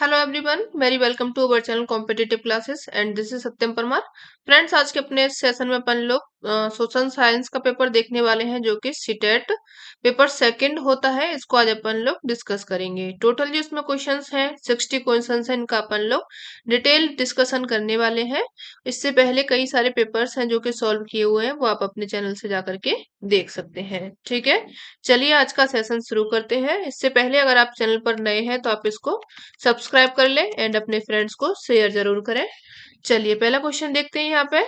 Hello everyone, very welcome to our channel competitive classes and this is Satyam Parmar. Friends, आज के अपने इस session में अपन लोग सोशल साइंस का पेपर देखने वाले हैं जो कि सीटेट पेपर सेकंड होता है। इसको आज अपन लोग डिस्कस करेंगे। टोटल जो इसमें क्वेश्चंस हैं 60 क्वेश्चंस हैं, इनका अपन लोग डिटेल डिस्कशन करने वाले हैं। इससे पहले कई सारे पेपर्स हैं जो कि सॉल्व किए हुए हैं, वो आप अपने चैनल से जा करके देख सकते हैं। ठीक है, चलिए आज का सेशन शुरू करते हैं। इससे पहले अगर आप चैनल पर नए हैं तो आप इसको सब्सक्राइब कर लें एंड अपने फ्रेंड्स को शेयर जरूर करें। चलिए पहला क्वेश्चन देखते हैं। यहाँ पे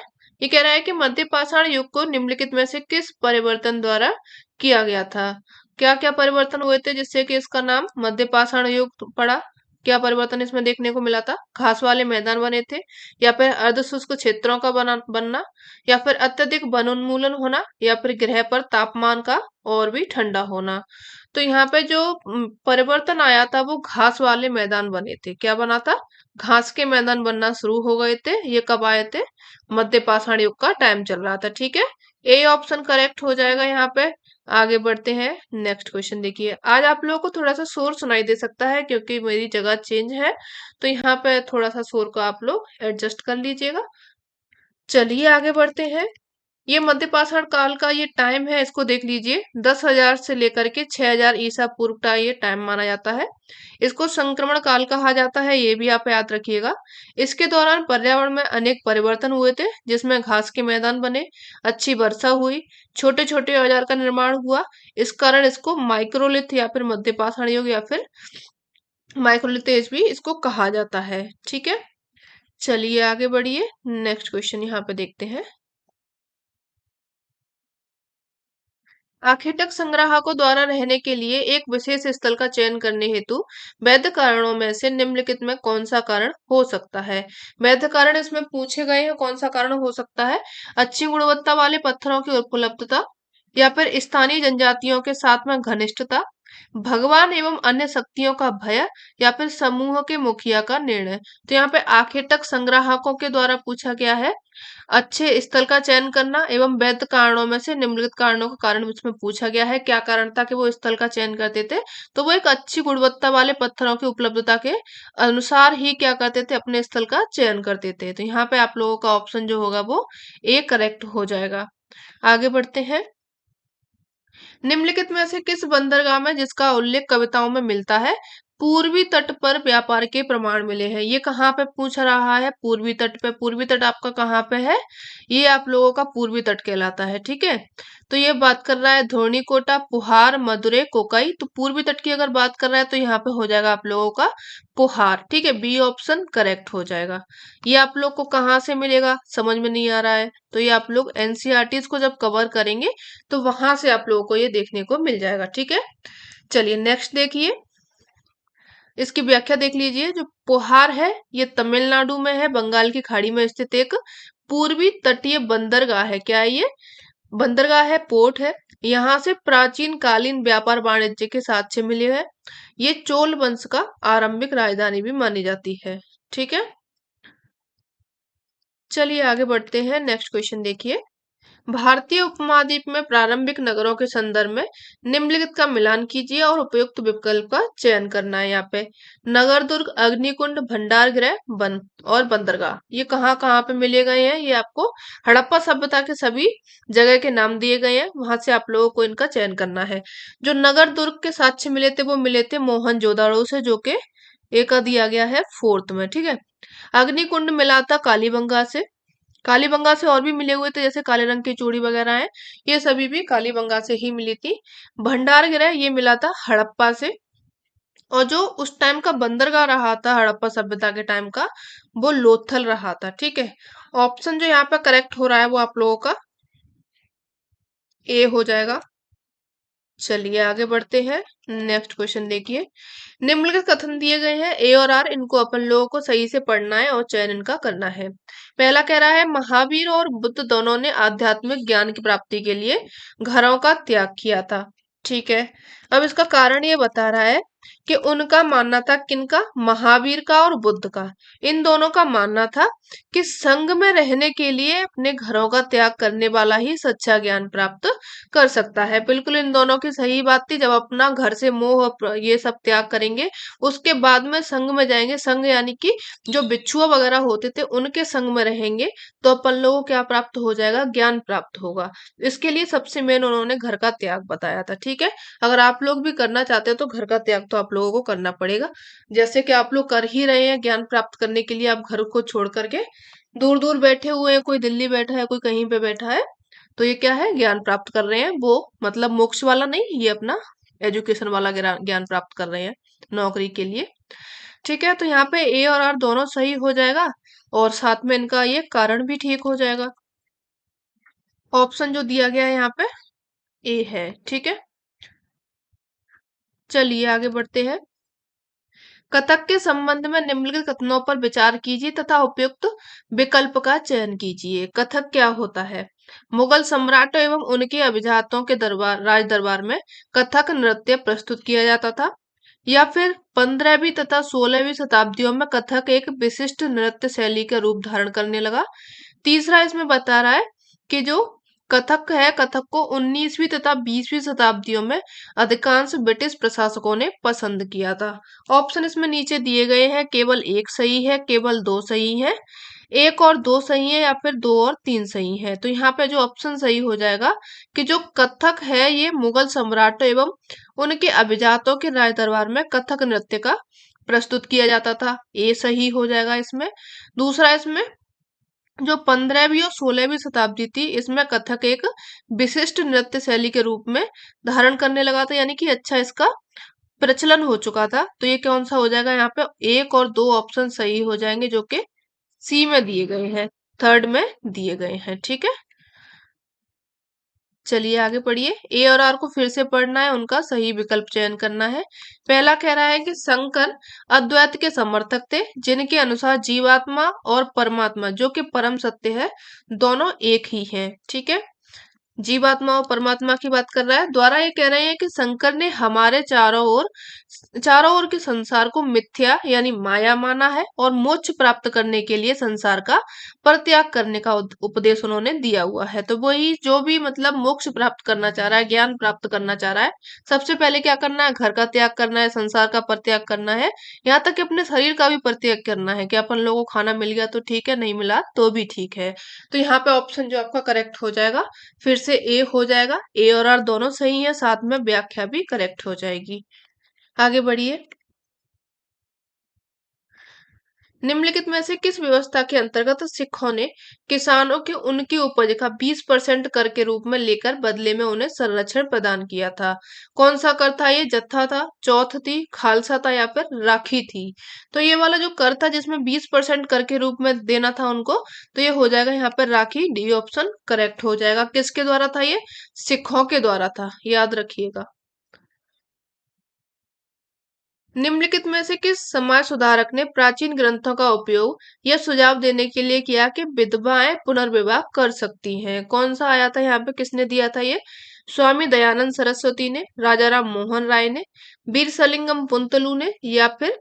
ये कह रहा है कि मध्य पाषाण युग को निम्नलिखित में से किस परिवर्तन द्वारा किया गया था। क्या क्या परिवर्तन हुए थे जिससे कि इसका नाम मध्य पाषाण युग पड़ा। क्या परिवर्तन इसमें देखने को मिला था। घास वाले मैदान बने थे, या फिर अर्धशुष्क क्षेत्रों का बनना, या फिर अत्यधिक वनोन्मूलन होना, या फिर ग्रह पर तापमान का और भी ठंडा होना। तो यहाँ पे जो परिवर्तन आया था वो घास वाले मैदान बने थे। क्या बना था, घास के मैदान बनना शुरू हो गए थे। ये कब आए थे, मध्य पाषाण युग का टाइम चल रहा था। ठीक है, ए ऑप्शन करेक्ट हो जाएगा यहाँ पे। आगे बढ़ते हैं, नेक्स्ट क्वेश्चन देखिए। आज आप लोगों को थोड़ा सा शोर सुनाई दे सकता है क्योंकि मेरी जगह चेंज है, तो यहाँ पे थोड़ा सा शोर को आप लोग एडजस्ट कर लीजिएगा। चलिए आगे बढ़ते हैं। ये मध्य पाषाण काल का ये टाइम है, इसको देख लीजिए। 10,000 से लेकर के 6,000 ईसा पूर्व का ये टाइम माना जाता है। इसको संक्रमण काल कहा जाता है, ये भी आप याद रखिएगा। इसके दौरान पर्यावरण में अनेक परिवर्तन हुए थे, जिसमें घास के मैदान बने, अच्छी वर्षा हुई, छोटे छोटे औजार का निर्माण हुआ। इस कारण इसको माइक्रोलिथ या फिर मध्य पाषाण युग या फिर माइक्रोलिथ एज भी इसको कहा जाता है। ठीक है, चलिए आगे बढ़िए। नेक्स्ट क्वेश्चन यहाँ पे देखते हैं। आखेटक संग्राहकों द्वारा रहने के लिए एक विशेष स्थल का चयन करने हेतु वैध कारणों में से निम्नलिखित में कौन सा कारण हो सकता है। वैध कारण इसमें पूछे गए हैं, कौन सा कारण हो सकता है। अच्छी गुणवत्ता वाले पत्थरों की उपलब्धता, या फिर स्थानीय जनजातियों के साथ में घनिष्ठता, भगवान एवं अन्य शक्तियों का भय, या फिर समूह के मुखिया का निर्णय। तो यहाँ पे आखेटक संग्राहकों के द्वारा पूछा गया है अच्छे स्थल का चयन करना एवं वैध कारणों में से निम्नलिखित कारणों का कारण इसमें पूछा गया है। क्या कारण था कि वो स्थल का चयन करते थे, तो वो एक अच्छी गुणवत्ता वाले पत्थरों की उपलब्धता के अनुसार ही क्या करते थे, अपने स्थल का चयन करते थे। तो यहाँ पे आप लोगों का ऑप्शन जो होगा वो ए करेक्ट हो जाएगा। आगे बढ़ते हैं। निम्नलिखित में से किस बंदरगाह में जिसका उल्लेख कविताओं में मिलता है पूर्वी तट पर व्यापार के प्रमाण मिले हैं। ये कहाँ पे पूछ रहा है, पूर्वी तट पे। पूर्वी तट आपका कहाँ पे है, ये आप लोगों का पूर्वी तट कहलाता है। ठीक है, तो ये बात कर रहा है धोनीकोटा, पुहार, मदुरै, कोकाई। तो पूर्वी तट की अगर बात कर रहा है तो यहाँ पे हो जाएगा आप लोगों का पुहार। ठीक है, बी ऑप्शन करेक्ट हो जाएगा। ये आप लोग को कहाँ से मिलेगा, समझ में नहीं आ रहा है तो ये आप लोग एनसीईआरटीज को जब कवर करेंगे तो वहां से आप लोगों को ये देखने को मिल जाएगा। ठीक है, चलिए नेक्स्ट देखिए। इसकी व्याख्या देख लीजिए। जो पोहार है ये तमिलनाडु में है, बंगाल की खाड़ी में स्थित एक पूर्वी तटीय बंदरगाह है। क्या है ये, बंदरगाह है, पोर्ट है। यहाँ से प्राचीन कालीन व्यापार वाणिज्य के साक्ष्य मिले हैं। ये चोल वंश का आरंभिक राजधानी भी मानी जाती है। ठीक है, चलिए आगे बढ़ते हैं। नेक्स्ट क्वेश्चन देखिए। भारतीय उपमहाद्वीप में प्रारंभिक नगरों के संदर्भ में निम्नलिखित का मिलान कीजिए और उपयुक्त विकल्प का चयन करना है। यहाँ पे नगर दुर्ग, अग्निकुंड, भंडार गृह, बन और बंदरगाह, ये कहाँ कहाँ पे मिले गए हैं। ये आपको हड़प्पा सभ्यता के सभी जगह के नाम दिए गए हैं, वहां से आप लोगों को इनका चयन करना है। जो नगर दुर्ग के साक्ष्य मिले थे वो मिले थे मोहनजोदाड़ो से, जो कि एक दिया गया है फोर्थ में। ठीक है, अग्निकुंड मिला था कालीबंगा से। कालीबंगा से और भी मिले हुए थे, जैसे काले रंग की चूड़ी वगैरह है, ये सभी भी कालीबंगा से ही मिली थी। भंडार गृह ये मिला था हड़प्पा से। और जो उस टाइम का बंदरगाह रहा था हड़प्पा सभ्यता के टाइम का, वो लोथल रहा था। ठीक है, ऑप्शन जो यहाँ पे करेक्ट हो रहा है वो आप लोगों का ए हो जाएगा। चलिए आगे बढ़ते हैं। नेक्स्ट क्वेश्चन देखिए। निम्नलिखित कथन दिए गए हैं, ए और आर, इनको अपन लोगों को सही से पढ़ना है और चयन इनका करना है। पहला कह रहा है महावीर और बुद्ध दोनों ने आध्यात्मिक ज्ञान की प्राप्ति के लिए घरों का त्याग किया था। ठीक है, अब इसका कारण ये बता रहा है कि उनका मानना था, किनका, महावीर का और बुद्ध का, इन दोनों का मानना था कि संघ में रहने के लिए अपने घरों का त्याग करने वाला ही सच्चा ज्ञान प्राप्त कर सकता है। बिल्कुल इन दोनों की सही बात थी। जब अपना घर से मोह ये सब त्याग करेंगे, उसके बाद में संघ में जाएंगे, संघ यानी कि जो बिच्छुआ वगैरह होते थे उनके संग में रहेंगे, तो अपन लोगों को क्या प्राप्त हो जाएगा, ज्ञान प्राप्त होगा। इसके लिए सबसे मेन उन्होंने घर का त्याग बताया था। ठीक है, अगर आप लोग भी करना चाहते हो तो घर का त्याग तो आप लोगों को करना पड़ेगा। जैसे कि आप लोग कर ही रहे हैं, ज्ञान प्राप्त करने के लिए आप घर को छोड़ करके दूर दूर बैठे हुए हैं, कोई दिल्ली बैठा है, कोई कहीं पे बैठा है, तो ये क्या है, ज्ञान प्राप्त कर रहे हैं। वो मतलब मोक्ष वाला नहीं, ये अपना एजुकेशन वाला ज्ञान प्राप्त कर रहे हैं नौकरी के लिए। ठीक है, तो यहाँ पे ए और आर दोनों सही हो जाएगा, और साथ में इनका ये कारण भी ठीक हो जाएगा। ऑप्शन जो दिया गया है यहाँ पे ए है। ठीक है, चलिए आगे बढ़ते हैं। कथक के संबंध में निम्नलिखित कथनों पर विचार कीजिए तथा उपयुक्त विकल्प का चयन कीजिए। कथक क्या होता है? मुगल सम्राटों एवं उनके अभिजातों के राज दरबार में कथक नृत्य प्रस्तुत किया जाता था, या फिर 15वीं तथा 16वीं शताब्दियों में कथक एक विशिष्ट नृत्य शैली का रूप धारण करने लगा। तीसरा इसमें बता रहा है कि जो कथक है, कथक को 19वीं तथा 20वीं शताब्दियों में अधिकांश ब्रिटिश प्रशासकों ने पसंद किया था। ऑप्शन इसमें नीचे दिए गए हैं, केवल एक सही है, केवल दो सही है, एक और दो सही है, या फिर दो और तीन सही है। तो यहाँ पे जो ऑप्शन सही हो जाएगा कि जो कथक है ये मुगल सम्राटों एवं उनके अभिजातों के राज दरबार में कथक नृत्य का प्रस्तुत किया जाता था, ये सही हो जाएगा इसमें। दूसरा इसमें जो 15वीं और 16वीं शताब्दी थी, इसमें कथक एक विशिष्ट नृत्य शैली के रूप में धारण करने लगा था, यानी कि अच्छा इसका प्रचलन हो चुका था। तो ये कौन सा हो जाएगा, यहाँ पे एक और दो ऑप्शन सही हो जाएंगे जो कि सी में दिए गए हैं, थर्ड में दिए गए हैं। ठीक है, चलिए आगे पढ़िए। ए और आर को फिर से पढ़ना है, उनका सही विकल्प चयन करना है। पहला कह रहा है कि शंकर अद्वैत के समर्थक थे, जिनके अनुसार जीवात्मा और परमात्मा जो कि परम सत्य है, दोनों एक ही हैं। ठीक है, जीवात्मा और परमात्मा की बात कर रहा है। द्वारा ये कह रहे हैं कि शंकर ने हमारे चारों ओर के संसार को मिथ्या यानी माया माना है, और मोक्ष प्राप्त करने के लिए संसार का परित्याग करने का उपदेश उन्होंने दिया हुआ है। तो वही जो भी मतलब मोक्ष प्राप्त करना चाह रहा है, ज्ञान प्राप्त करना चाह रहा है, सबसे पहले क्या करना है, घर का त्याग करना है, संसार का परित्याग करना है, यहाँ तक कि अपने शरीर का भी परित्याग करना है कि अपन लोगों को खाना मिल गया तो ठीक है, नहीं मिला तो भी ठीक है। तो यहाँ पे ऑप्शन जो आपका करेक्ट हो जाएगा फिर से ए हो जाएगा। ए और आर दोनों सही है, साथ में व्याख्या भी करेक्ट हो जाएगी। आगे बढ़िए। निम्नलिखित में से किस व्यवस्था के अंतर्गत सिखों ने किसानों के उनकी उपज का 20% कर के रूप में लेकर बदले में उन्हें संरक्षण प्रदान किया था? कौन सा कर था ये? जत्था था, चौथ थी, खालसा था, या फिर राखी थी? तो ये वाला जो कर था जिसमें 20% कर के रूप में देना था उनको, तो ये हो जाएगा यहाँ पर राखी। डी ऑप्शन करेक्ट हो जाएगा। किसके द्वारा था ये? सिखों के द्वारा था, याद रखिएगा। निम्नलिखित में से किस समाज सुधारक ने प्राचीन ग्रंथों का उपयोग यह सुझाव देने के लिए किया कि विधवाएं पुनर्विवाह कर सकती हैं? कौन सा आया था यहाँ पे, किसने दिया था ये? स्वामी दयानंद सरस्वती ने, राजा राम मोहन राय ने, वीर सलिंगम पुंतलू ने, या फिर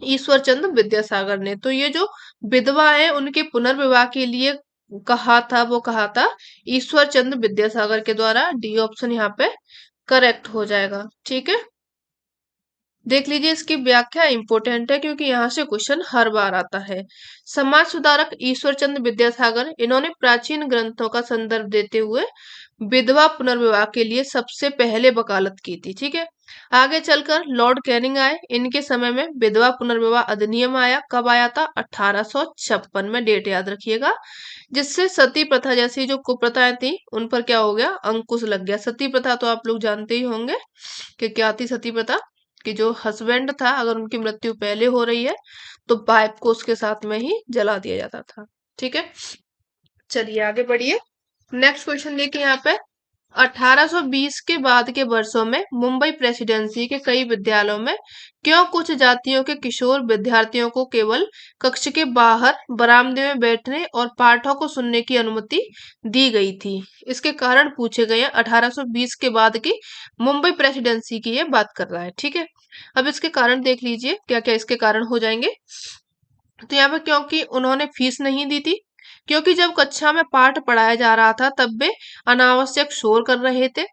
ईश्वर चंद्र विद्यासागर ने? तो ये जो विधवा है उनके पुनर्विवाह के लिए कहा था, वो कहा था ईश्वर चंद्र विद्यासागर के द्वारा। डी ऑप्शन यहाँ पे करेक्ट हो जाएगा। ठीक है, देख लीजिए इसकी व्याख्या इंपॉर्टेंट है क्योंकि यहाँ से क्वेश्चन हर बार आता है। समाज सुधारक ईश्वर चंद्र विद्यासागर, इन्होंने प्राचीन ग्रंथों का संदर्भ देते हुए विधवा पुनर्विवाह के लिए सबसे पहले वकालत की थी। ठीक है, आगे चलकर लॉर्ड कैनिंग आए, इनके समय में विधवा पुनर्विवाह अधिनियम आया। कब आया था? 1856 में, डेट याद रखिएगा। जिससे सती प्रथा जैसी जो कुप्रथाएं थी उन पर क्या हो गया, अंकुश लग गया। सती प्रथा तो आप लोग जानते ही होंगे कि क्या थी सती प्रथा, कि जो हस्बैंड था अगर उनकी मृत्यु पहले हो रही है तो वाइफ को उसके साथ में ही जला दिया जाता था। ठीक है, चलिए आगे बढ़िए। नेक्स्ट क्वेश्चन देखिए यहाँ पे। 1820 के बाद के वर्षों में मुंबई प्रेसिडेंसी के कई विद्यालयों में क्यों कुछ जातियों के किशोर विद्यार्थियों को केवल कक्ष के बाहर बरामदे में बैठने और पाठों को सुनने की अनुमति दी गई थी? इसके कारण पूछे गए हैं। 1820 के बाद की मुंबई प्रेसिडेंसी की ये बात कर रहा है, ठीक है। अब इसके कारण देख लीजिए क्या क्या इसके कारण हो जाएंगे। तो यहाँ पे क्योंकि उन्होंने फीस नहीं दी थी, क्योंकि जब कक्षा में पाठ पढ़ाया जा रहा था तब वे अनावश्यक शोर कर रहे थे,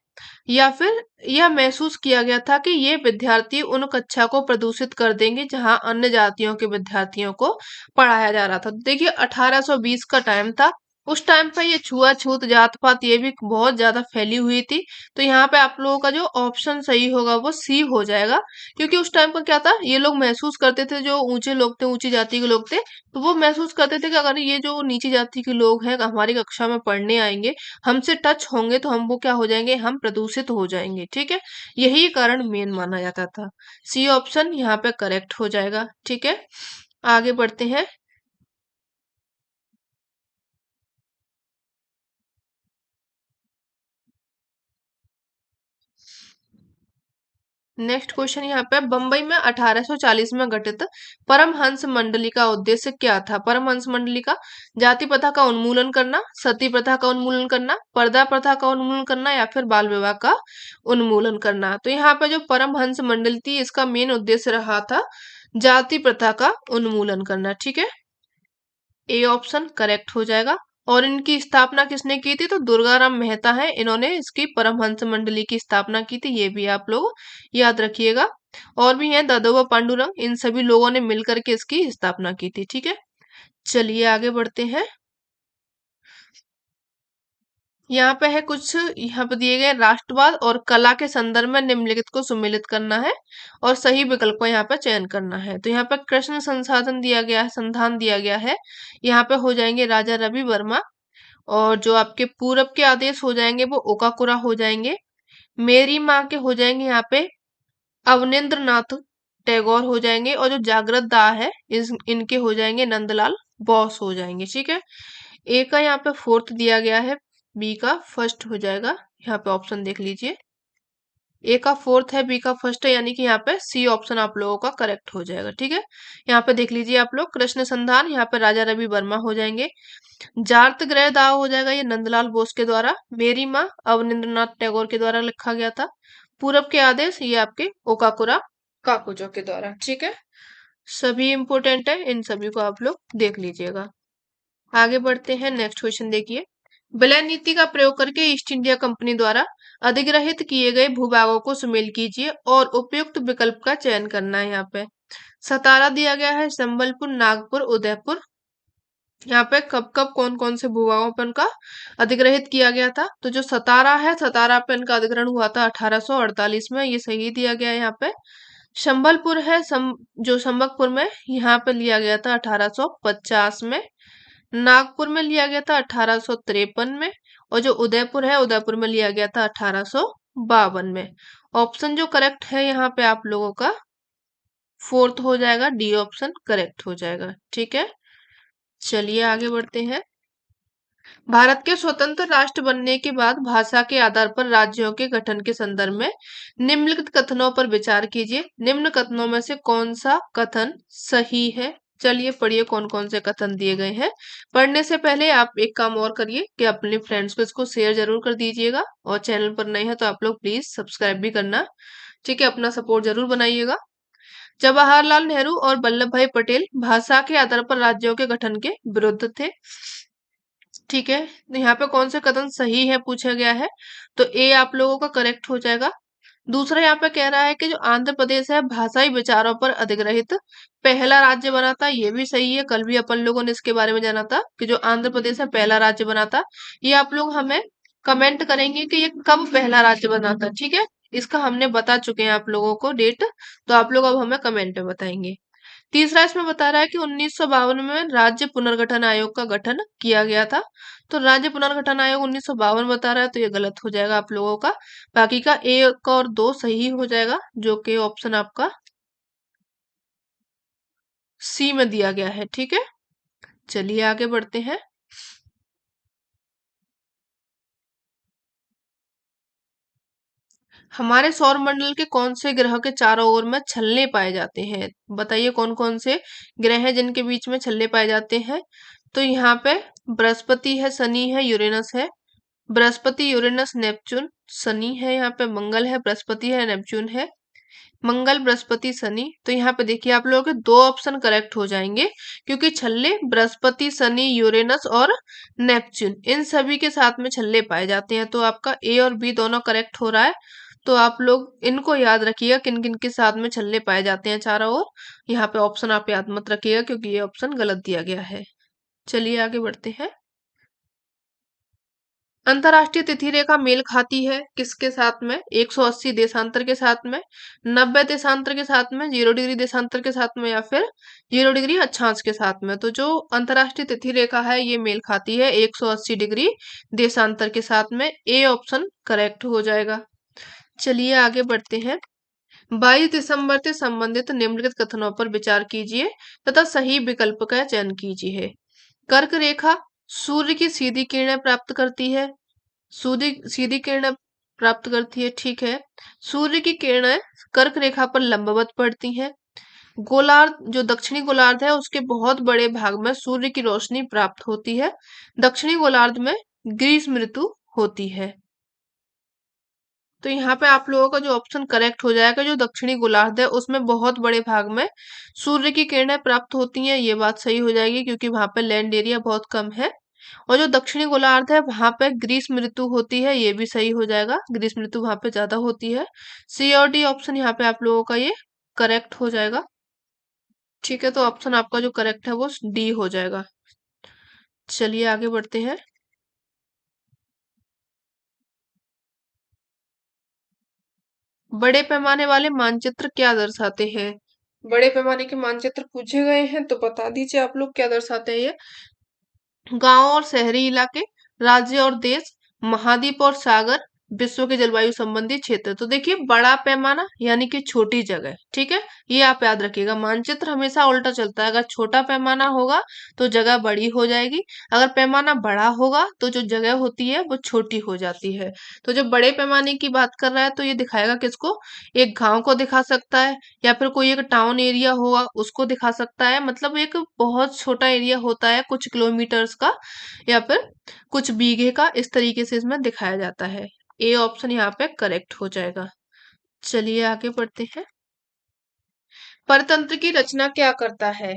या फिर यह महसूस किया गया था कि ये विद्यार्थी उन कक्षा को प्रदूषित कर देंगे जहां अन्य जातियों के विद्यार्थियों को पढ़ाया जा रहा था। तो देखिए 1820 का टाइम था। उस टाइम पे ये छुआछूत जात पात ये भी बहुत ज्यादा फैली हुई थी। तो यहाँ पे आप लोगों का जो ऑप्शन सही होगा वो सी हो जाएगा, क्योंकि उस टाइम पर क्या था, ये लोग महसूस करते थे, जो ऊंचे लोग थे, ऊंची जाति के लोग थे, तो वो महसूस करते थे कि अगर ये जो नीची जाति के लोग हैं हमारी कक्षा में पढ़ने आएंगे, हमसे टच होंगे, तो हम वो क्या हो जाएंगे, हम प्रदूषित हो जाएंगे, ठीक है। यही कारण मेन माना जाता था। सी ऑप्शन यहाँ पे करेक्ट हो जाएगा, ठीक है। आगे बढ़ते हैं। नेक्स्ट क्वेश्चन यहाँ पे, बंबई में 1840 में गठित परमहंस मंडली का उद्देश्य क्या था? परमहंस मंडली का जाति प्रथा का उन्मूलन करना, सती प्रथा का उन्मूलन करना, पर्दा प्रथा का उन्मूलन करना, या फिर बाल विवाह का उन्मूलन करना। तो यहाँ पे जो परमहंस मंडली थी इसका मेन उद्देश्य रहा था जाति प्रथा का उन्मूलन करना, ठीक है। ए ऑप्शन करेक्ट हो जाएगा। और इनकी स्थापना किसने की थी? तो दुर्गाराम मेहता है, इन्होंने इसकी परमहंस मंडली की स्थापना की थी, ये भी आप लोग याद रखिएगा। और भी हैं दादोबा पांडुरंग, इन सभी लोगों ने मिलकर के इसकी स्थापना की थी, ठीक है। चलिए आगे बढ़ते हैं। यहाँ पे है कुछ, यहाँ पे दिए गए राष्ट्रवाद और कला के संदर्भ में निम्नलिखित को सुमेलित करना है और सही विकल्प का यहाँ पे चयन करना है। तो यहाँ पे कृष्ण संसाधन दिया गया है, संधान दिया गया है, यहाँ पे हो जाएंगे राजा रवि वर्मा। और जो आपके पूरब के आदेश हो जाएंगे वो ओकाकुरा हो जाएंगे। मेरी माँ के हो जाएंगे यहाँ पे अवनिंद्र नाथ टैगोर हो जाएंगे। और जो जागृत दाह है इनके हो जाएंगे नंदलाल बोस हो जाएंगे, ठीक है। ए का यहाँ पे फोर्थ दिया गया है, बी का फर्स्ट हो जाएगा। यहाँ पे ऑप्शन देख लीजिए, ए का फोर्थ है, बी का फर्स्ट है, यानी कि यहाँ पे सी ऑप्शन आप लोगों का करेक्ट हो जाएगा, ठीक है। यहाँ पे देख लीजिए आप लोग, कृष्ण संधान यहाँ पे राजा रवि वर्मा हो जाएंगे। जात ग्रह दाव हो जाएगा, ये नंदलाल बोस के द्वारा। मेरी माँ अवनिंद्रनाथ टैगोर के द्वारा लिखा गया था। पूरब के आदेश ये आपके ओकाकुरा काकुजो के द्वारा, ठीक है। सभी इंपोर्टेंट है, इन सभी को आप लोग देख लीजिएगा। आगे बढ़ते हैं। नेक्स्ट क्वेश्चन देखिए, विलय नीति का प्रयोग करके ईस्ट इंडिया कंपनी द्वारा अधिग्रहित किए गए भूभागों को सुमेल कीजिए और उपयुक्त विकल्प का चयन करना है। यहाँ पे सतारा दिया गया है, संबलपुर, नागपुर, उदयपुर। यहाँ पे कब कब कौन कौन से भूभागों पर उनका अधिग्रहित किया गया था? तो जो सतारा है, सतारा पे इनका अधिग्रहण हुआ था 1848 में, ये सही दिया गया है यहाँ पे। संबलपुर है, जो संबलपुर में, यहाँ पे लिया गया था 1850 में। नागपुर में लिया गया था 1853 में। और जो उदयपुर है, उदयपुर में लिया गया था 1852 में। ऑप्शन जो करेक्ट है यहाँ पे आप लोगों का फोर्थ हो जाएगा, डी ऑप्शन करेक्ट हो जाएगा, ठीक है। चलिए आगे बढ़ते हैं। भारत के स्वतंत्र राष्ट्र बनने के बाद भाषा के आधार पर राज्यों के गठन के संदर्भ में निम्नलिखित कथनों पर विचार कीजिए। निम्न कथनों में से कौन सा कथन सही है? चलिए पढ़िए कौन कौन से कथन दिए गए हैं। पढ़ने से पहले आप एक काम और करिए कि अपने फ्रेंड्स को इसको शेयर जरूर कर दीजिएगा, और चैनल पर नए हैं तो आप लोग प्लीज सब्सक्राइब भी करना, ठीक है। अपना सपोर्ट जरूर बनाइएगा। जवाहरलाल नेहरू और वल्लभ भाई पटेल भाषा के आधार पर राज्यों के गठन के विरुद्ध थे, ठीक है। तो यहाँ पे कौन से कथन सही है पूछा गया है, तो ए आप लोगों का करेक्ट हो जाएगा। दूसरा यहाँ पे कह रहा है कि जो आंध्र प्रदेश है भाषाई विचारों पर अधिग्रहित पहला राज्य बना था, ये भी सही है। कल भी अपन लोगों ने इसके बारे में जाना था कि जो आंध्र प्रदेश है पहला राज्य बना था। ये आप लोग हमें कमेंट करेंगे कि ये कब पहला राज्य बना था, ठीक है। इसका हमने बता चुके हैं आप लोगों को डेट, तो आप लोग अब हमें कमेंट में बताएंगे। तीसरा इसमें बता रहा है कि 1952 में राज्य पुनर्गठन आयोग का गठन किया गया था। तो राज्य पुनर्गठन आयोग 1952 बता रहा है, तो ये गलत हो जाएगा आप लोगों का। बाकी का एक और दो सही हो जाएगा, जो कि ऑप्शन आपका सी में दिया गया है, ठीक है। चलिए आगे बढ़ते हैं। हमारे सौर मंडल के कौन से ग्रह के चारों ओर में छल्ले पाए जाते हैं? बताइए कौन कौन से ग्रह हैं जिनके बीच में छल्ले पाए जाते हैं? तो यहाँ पे बृहस्पति है, शनि है, यूरेनस है। Brihaspati, Uranus, Neptune. शनि है, यहाँ पे मंगल है, बृहस्पति है, नेपच्यून है। मंगल, बृहस्पति, शनि। तो यहाँ पे देखिए आप लोगों के दो ऑप्शन करेक्ट हो जाएंगे, क्योंकि छल्ले बृहस्पति, शनि, यूरेनस और नेपच्यून इन सभी के साथ में छल्ले पाए जाते हैं। तो आपका ए और बी दोनों करेक्ट हो रहा है। तो आप लोग इनको याद रखिएगा किन किन के साथ में छल्ले पाए जाते हैं चारों ओर। यहाँ पे ऑप्शन आप याद मत रखिएगा क्योंकि ये ऑप्शन गलत दिया गया है। चलिए आगे बढ़ते हैं। अंतरराष्ट्रीय तिथि रेखा मेल खाती है किसके साथ में? 180 देशांतर के साथ में, 90 देशांतर के साथ में, 0 डिग्री देशांतर के साथ में, या फिर 0 डिग्री अक्षांश के साथ में। तो जो अंतरराष्ट्रीय तिथि रेखा है ये मेल खाती है 180 डिग्री देशांतर के साथ में। ए ऑप्शन करेक्ट हो जाएगा। चलिए आगे बढ़ते हैं। 22 दिसंबर से संबंधित निम्नलिखित कथनों पर विचार कीजिए तथा सही विकल्प का चयन कीजिए। कर्क रेखा सूर्य की सीधी किरणें प्राप्त करती है। सूर्य सीधी किरणें प्राप्त करती है, ठीक है। सूर्य की किरणें कर्क रेखा पर लंबवत पड़ती हैं। गोलार्ध जो दक्षिणी गोलार्ध है उसके बहुत बड़े भाग में सूर्य की रोशनी प्राप्त होती है। दक्षिणी गोलार्ध में ग्रीष्म ऋतु होती है। तो यहाँ पे आप लोगों का जो ऑप्शन करेक्ट हो जाएगा, जो दक्षिणी गोलार्ध है उसमें बहुत बड़े भाग में सूर्य की किरणें प्राप्त होती हैं, ये बात सही हो जाएगी क्योंकि वहां पे लैंड एरिया बहुत कम है। और जो दक्षिणी गोलार्ध है वहां पे ग्रीष्म ऋतु होती है, ये भी सही हो जाएगा, ग्रीष्म ऋतु वहां पे ज्यादा होती है। सी और डी ऑप्शन यहाँ पे आप लोगों का ये करेक्ट हो जाएगा। ठीक है, तो ऑप्शन आपका जो करेक्ट है वो डी हो जाएगा। चलिए आगे बढ़ते हैं। बड़े पैमाने वाले मानचित्र क्या दर्शाते हैं? बड़े पैमाने के मानचित्र पूछे गए हैं तो बता दीजिए आप लोग क्या दर्शाते हैं ये। गांव और शहरी इलाके, राज्य और देश, महाद्वीप और सागर, विश्व के जलवायु संबंधी क्षेत्र। तो देखिए बड़ा पैमाना यानी कि छोटी जगह, ठीक है, ये आप याद रखिएगा। मानचित्र हमेशा उल्टा चलता है, अगर छोटा पैमाना होगा तो जगह बड़ी हो जाएगी, अगर पैमाना बड़ा होगा तो जो जगह होती है वो छोटी हो जाती है। तो जब बड़े पैमाने की बात कर रहा है तो ये दिखाएगा किसको? एक गांव को दिखा सकता है, या फिर कोई एक टाउन एरिया होगा उसको दिखा सकता है। मतलब एक बहुत छोटा एरिया होता है कुछ किलोमीटर्स का, या फिर कुछ बीघे का, इस तरीके से इसमें दिखाया जाता है। ए ऑप्शन यहाँ पे करेक्ट हो जाएगा। चलिए आगे बढ़ते हैं। परतंत्र की रचना क्या करता है?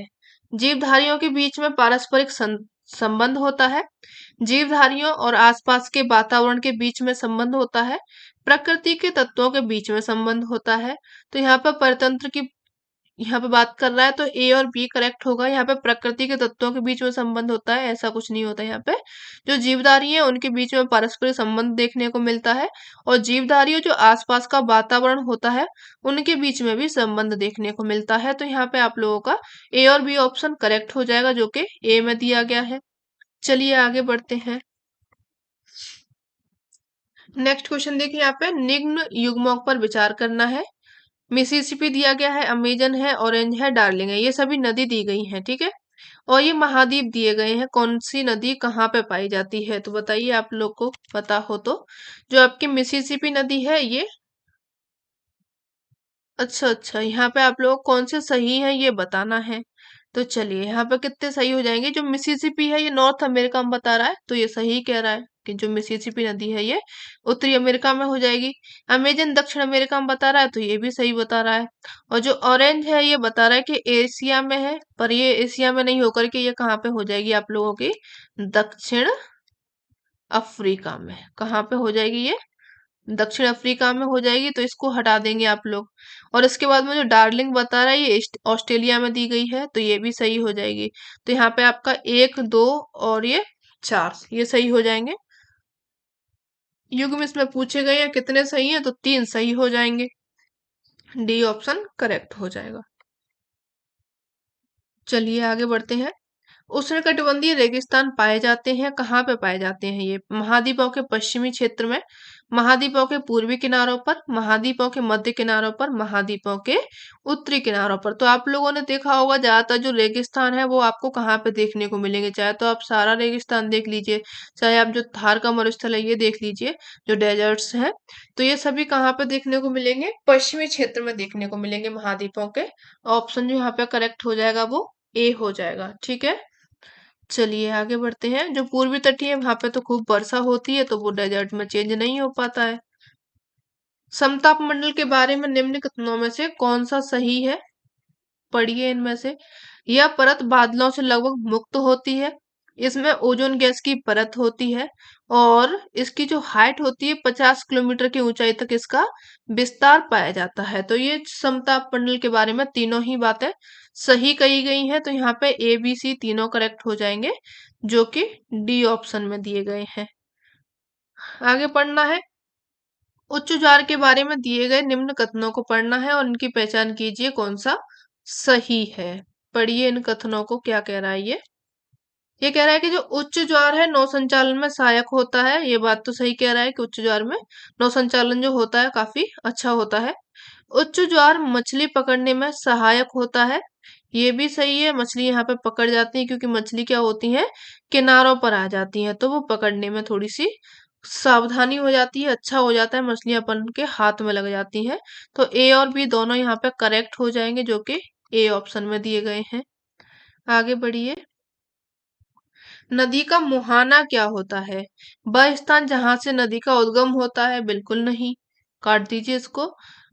जीवधारियों के बीच में पारस्परिक संबंध होता है। जीवधारियों और आसपास के वातावरण के बीच में संबंध होता है। प्रकृति के तत्वों के बीच में संबंध होता है। तो यहाँ पर परतंत्र की यहाँ पे बात कर रहा है तो ए और बी करेक्ट होगा। यहाँ पे प्रकृति के तत्वों के बीच में संबंध होता है, ऐसा कुछ नहीं होता। यहाँ पे जो जीवधारी है उनके बीच में पारस्परिक संबंध देखने को मिलता है, और जीवधारियों जो आसपास का वातावरण होता है उनके बीच में भी संबंध देखने को मिलता है। तो यहाँ पे आप लोगों का ए और बी ऑप्शन करेक्ट हो जाएगा जो कि ए में दिया गया है। चलिए आगे बढ़ते हैं। नेक्स्ट क्वेश्चन देखिए, यहाँ पे निम्न युग्मों पर विचार करना है। मिसिसिपी दिया गया है, अमेजन है, ऑरेंज है, डार्लिंग है, ये सभी नदी दी गई हैं, ठीक है। और ये महाद्वीप दिए गए हैं, कौन सी नदी कहाँ पे पाई जाती है? तो बताइए आप लोग को पता हो तो। जो आपकी मिसिसिपी नदी है ये, अच्छा अच्छा, यहाँ पे आप लोग कौन से सही है ये बताना है। तो चलिए यहाँ पे कितने सही हो जाएंगे। जो मिसिसिपी है ये नॉर्थ अमेरिका में बता रहा है, तो ये सही कह रहा है कि जो मिसिसिपी नदी है ये उत्तरी अमेरिका में हो जाएगी। अमेजन दक्षिण अमेरिका में बता रहा है, तो ये भी सही बता रहा है। और जो ऑरेंज है ये बता रहा है कि एशिया में है, पर ये एशिया में नहीं होकर के ये कहाँ पे हो जाएगी आप लोगों की? दक्षिण अफ्रीका में। कहाँ पे हो जाएगी ये? दक्षिण अफ्रीका में हो जाएगी, तो इसको हटा देंगे आप लोग। और इसके बाद में जो डार्लिंग बता रहा है ये ऑस्ट्रेलिया में दी गई है, तो ये भी सही हो जाएगी। तो यहाँ पे आपका एक, दो और ये चार, ये सही हो जाएंगे। युग्म इसमें पूछे गए हैं कितने सही हैं, तो तीन सही हो जाएंगे। डी ऑप्शन करेक्ट हो जाएगा। चलिए आगे बढ़ते हैं। उष्णकटिबंधीय रेगिस्तान पाए जाते हैं, कहाँ पे पाए जाते हैं ये? महाद्वीपों के पश्चिमी क्षेत्र में, महाद्वीपों के पूर्वी किनारों पर, महाद्वीपों के मध्य किनारों पर, महाद्वीपों के उत्तरी किनारों पर। तो आप लोगों ने देखा होगा ज्यादातर जो रेगिस्तान है वो आपको कहाँ पे देखने को मिलेंगे, चाहे तो आप सारा रेगिस्तान देख लीजिए, चाहे आप जो थार का मरुस्थल है ये देख लीजिए, जो डेजर्ट्स हैं, तो ये सभी कहाँ पे देखने को मिलेंगे, पश्चिमी क्षेत्र में देखने को मिलेंगे महाद्वीपों के। ऑप्शन जो यहाँ पे करेक्ट हो जाएगा वो ए हो जाएगा। ठीक है, चलिए आगे बढ़ते हैं। जो पूर्वी तटीय है वहां पे तो खूब वर्षा होती है, तो वो डेजर्ट में चेंज नहीं हो पाता है। समताप मंडल के बारे में निम्न कथनों में से कौन सा सही है, पढ़िए इनमें से। यह परत बादलों से लगभग मुक्त होती है, इसमें ओजोन गैस की परत होती है, और इसकी जो हाइट होती है 50 किलोमीटर की ऊंचाई तक इसका विस्तार पाया जाता है। तो ये समताप मंडल के बारे में तीनों ही बातें सही कही गई हैं। तो यहाँ पे ए बी सी तीनों करेक्ट हो जाएंगे, जो कि डी ऑप्शन में दिए गए हैं। आगे पढ़ना है। उच्च ज्वार के बारे में दिए गए निम्न कथनों को पढ़ना है और इनकी पहचान कीजिए कौन सा सही है। पढ़िए इन कथनों को, क्या कह रहा है ये कह रहा है कि जो उच्च ज्वार है नौ संचालन में सहायक होता है। ये बात तो सही कह रहा है कि उच्च ज्वार में नौ संचालन जो होता है काफी अच्छा होता है। उच्च ज्वार मछली पकड़ने में सहायक होता है, ये भी सही है। मछली यहाँ पे पकड़ जाती है क्योंकि मछली क्या होती है, किनारों पर आ जाती है, तो वो पकड़ने में थोड़ी सी सावधानी हो जाती है, अच्छा हो जाता है, मछलियां अपन के हाथ में लग जाती हैं। तो ए और बी दोनों यहाँ पे करेक्ट हो जाएंगे, जो कि ए ऑप्शन में दिए गए हैं। आगे बढ़िए। नदी का मुहाना क्या होता है, वह स्थान जहां से नदी का उद्गम होता है, बिल्कुल नहीं, काट दीजिए इसको।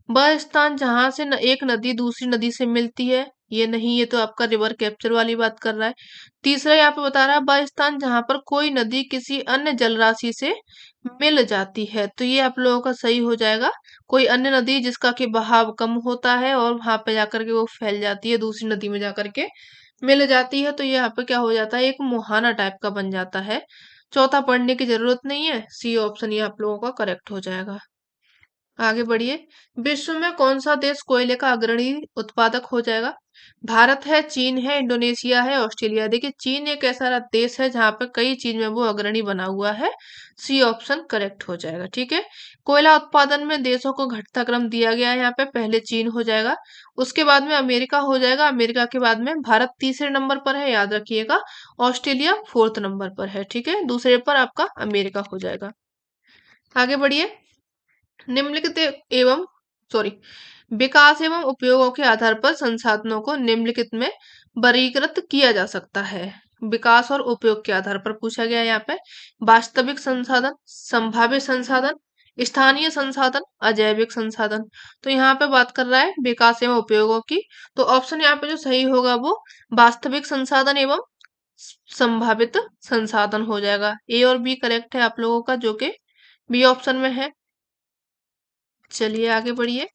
वह स्थान जहां से एक नदी दूसरी नदी से मिलती है, ये नहीं, ये तो आपका रिवर कैप्चर वाली बात कर रहा है। तीसरा यहाँ पे बता रहा है वह स्थान जहां पर कोई नदी किसी अन्य जलराशि से मिल जाती है, तो ये आप लोगों का सही हो जाएगा। कोई अन्य नदी जिसका कि बहाव कम होता है और वहां पे जाकर के वो फैल जाती है, दूसरी नदी में जाकर के मिल जाती है, तो ये यहाँ पे क्या हो जाता है, एक मुहाना टाइप का बन जाता है। चौथा पढ़ने की जरूरत नहीं है, सी ऑप्शन ये आप लोगों का करेक्ट हो जाएगा। आगे बढ़िए। विश्व में कौन सा देश कोयले का अग्रणी उत्पादक हो जाएगा, भारत है, चीन है, इंडोनेशिया है, ऑस्ट्रेलिया। देखिए चीन एक ऐसा देश है जहां पे कई चीज में वो अग्रणी बना हुआ है, सी ऑप्शन करेक्ट हो जाएगा। ठीक है, कोयला उत्पादन में देशों को घटता क्रम दिया गया है, यहाँ पे पहले चीन हो जाएगा, उसके बाद में अमेरिका हो जाएगा, अमेरिका के बाद में भारत तीसरे नंबर पर है, याद रखिएगा। ऑस्ट्रेलिया फोर्थ नंबर पर है, ठीक है, दूसरे पर आपका अमेरिका हो जाएगा। आगे बढ़िए। निम्नलिखित एवं सॉरी विकास एवं उपयोगों के आधार पर संसाधनों को निम्नलिखित में वर्गीकृत किया जा सकता है। विकास और उपयोग के आधार पर पूछा गया है यहाँ पे। वास्तविक संसाधन, संभाव्य संसाधन, स्थानीय संसाधन, अजैविक संसाधन। तो यहाँ पे बात कर रहा है विकास एवं उपयोगों की, तो ऑप्शन यहाँ पे जो सही होगा वो वास्तविक संसाधन एवं संभावित संसाधन हो जाएगा। ए और बी करेक्ट है आप लोगों का, जो कि बी ऑप्शन में है। चलिए आगे बढ़िए।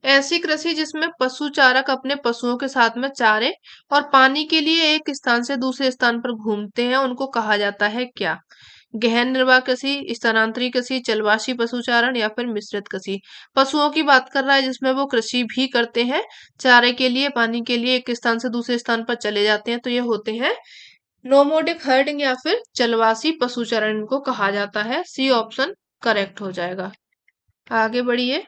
ऐसी कृषि जिसमें पशु चारक अपने पशुओं के साथ में चारे और पानी के लिए एक स्थान से दूसरे स्थान पर घूमते हैं, उनको कहा जाता है क्या, गहन निर्वाह कृषि, स्थानांतरी कृषि, जलवासी पशुचारण, या फिर मिश्रित कृषि। पशुओं की बात कर रहा है जिसमें वो कृषि भी करते हैं, चारे के लिए, पानी के लिए एक स्थान से दूसरे स्थान पर चले जाते हैं, तो ये होते हैं नोमोडिक हर्डिंग या फिर जलवासी पशुचारण, इनको कहा जाता है। सी ऑप्शन करेक्ट हो जाएगा। आगे बढ़िए।